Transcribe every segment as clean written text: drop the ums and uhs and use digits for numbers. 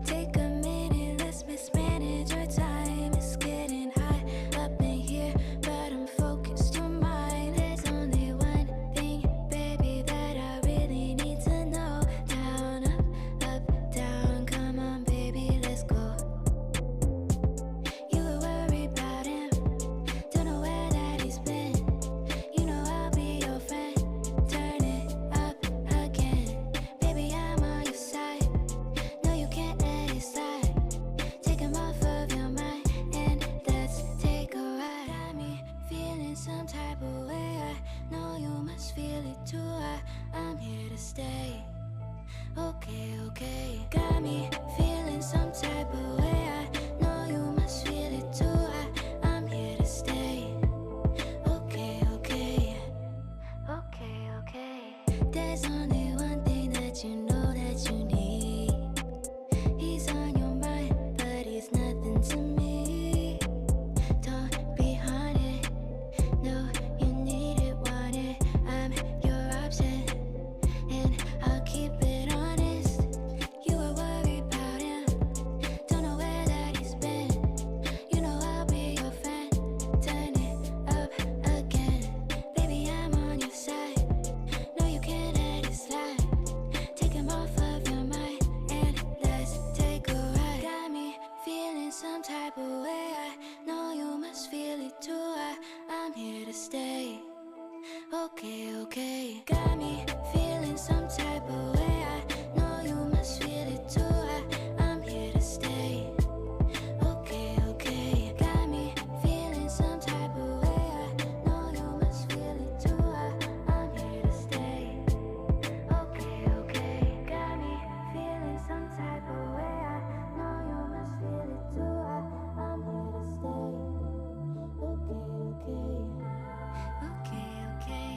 Take a minute, let's mismanage our time. It's getting hot up in here, but I'm focused on mine. There's only one thing, baby, that I really need to know. Down, up, down, come on, baby, let's go. You were worried about him, don't know where that he's been. You know I'll be your friend. Turn it up again, baby, I'm on your side. No, you can't let it slide. Take him off of your mind and let's take a ride. Got me feeling some type of way. I know you must feel it too. I'm here to stay. Okay, okay. Got me feeling some type of way. I know you must feel it too. I'm here to stay. Okay, okay. Okay, okay. There's only one thing that you know that you need. He's on your mind, but he's nothing to me. Don't be haunted. No, you need it, want it. I'm your option, and I'll keep it honest. You were worried about him, don't know where that he's been. You know I'll be your friend. Turn it up again, baby, I'm on your side. No, you can't let it slide. Take him off of your mind and let's take a ride. Got me feeling some type of way. I know you must feel it too. I'm here to stay. Okay, okay. Got me feeling some type of way. I know you must feel it too. I'm here to stay. Okay, okay. Got me feeling some type of way. I know you must feel it too. I'm here to stay. Okay, okay. Got me feeling some type of way. I know you must feel it too. I'm here to stay. Okay, okay. Okay, okay.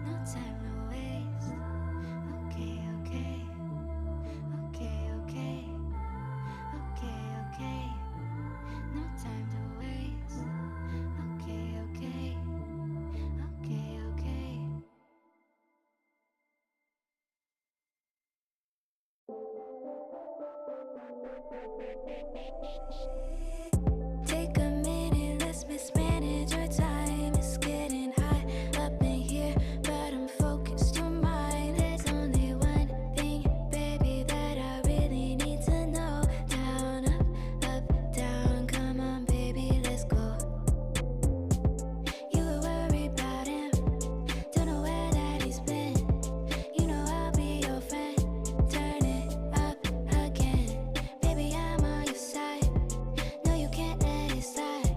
No time, no waste. Okay, okay. Okay, okay. Okay, okay. No time to waste. Okay, okay. Okay, okay. Take a minute, let's mismanage our time. It's getting hot up in here, but I'm focused on mine. There's only one thing, baby, that I really need to know. Down, up, down, come on, baby, let's go. You were worried about him, don't know where that he's been. You know I'll be your friend. Turn it up again, baby, I'm on your side. No, you can't let it slide.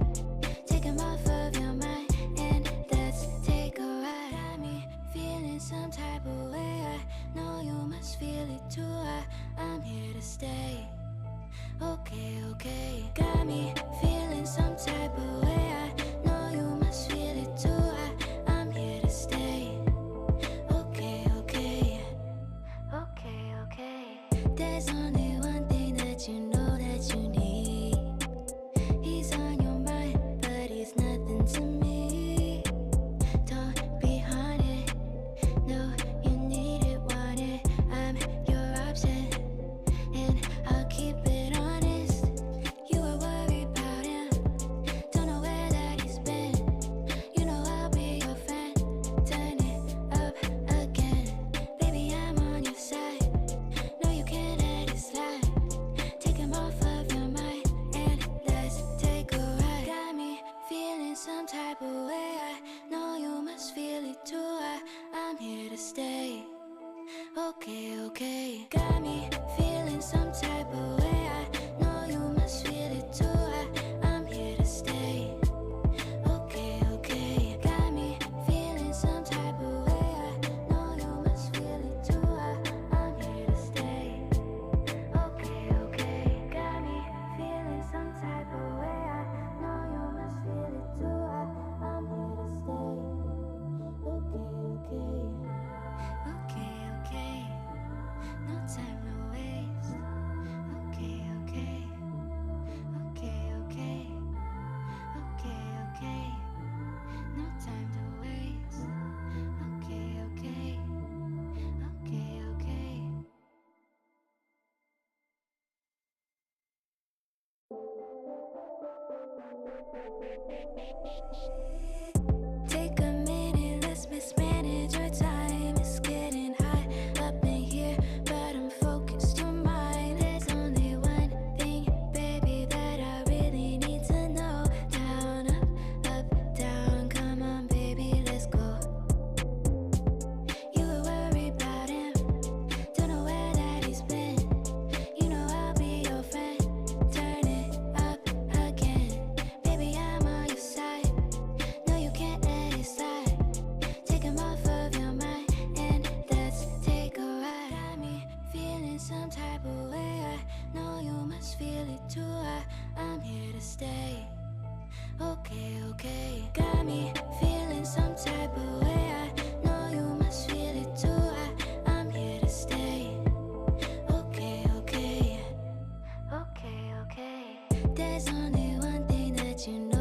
Take him off of your mind and let's take a ride. Got me feeling some type of way. I know you must feel it too. I'm here to stay. Okay, okay. Got me feeling some type of way. I know you must feel it too. I'm here to stay. Okay, okay. Okay, okay. There's only one thing that you know that you need. He's on your mind, but he's nothing to me. Don't be haunted. No, you need it, want it. I'm your option, and I'll keep it honest. You were worried about him, don't know where that he's been. You know I'll be your friend. Turn it up again, baby, I'm on your side. No, you can't let it slide. Take him off of your mind and let's take a ride. Got me feeling some type of way. I know you must feel it too. I'm here to stay. Okay, okay. Got me feeling some type of way. I know you must feel it too. I'm here to stay. Okay, okay. Got me feeling some type of way. I know you must feel it too. I'm here to stay. Okay, okay. Got me feeling some type of way. I know you must feel it too. I'm here to stay. Okay, okay. Okay, okay. No time, no waste. Take a minute, let's mismanage our time. It's getting hot up in here, but I'm focused on mine. There's only one thing, baby, that I really need to know. Down, up, down, come on, baby, let's go. You were worried about him, don't know where that he's been. You know I'll be your friend, turn it up again. Baby, I'm on your side, no you can't let it slide. Take him off of your mind and let's take a ride. Got me feeling some type of way, I know you must feel it too. I'm here to stay. Okay, okay. Got me feeling some type of way, I know you must feel it too. I'm here to stay. Okay, okay. Okay, okay. There's only one thing that you know.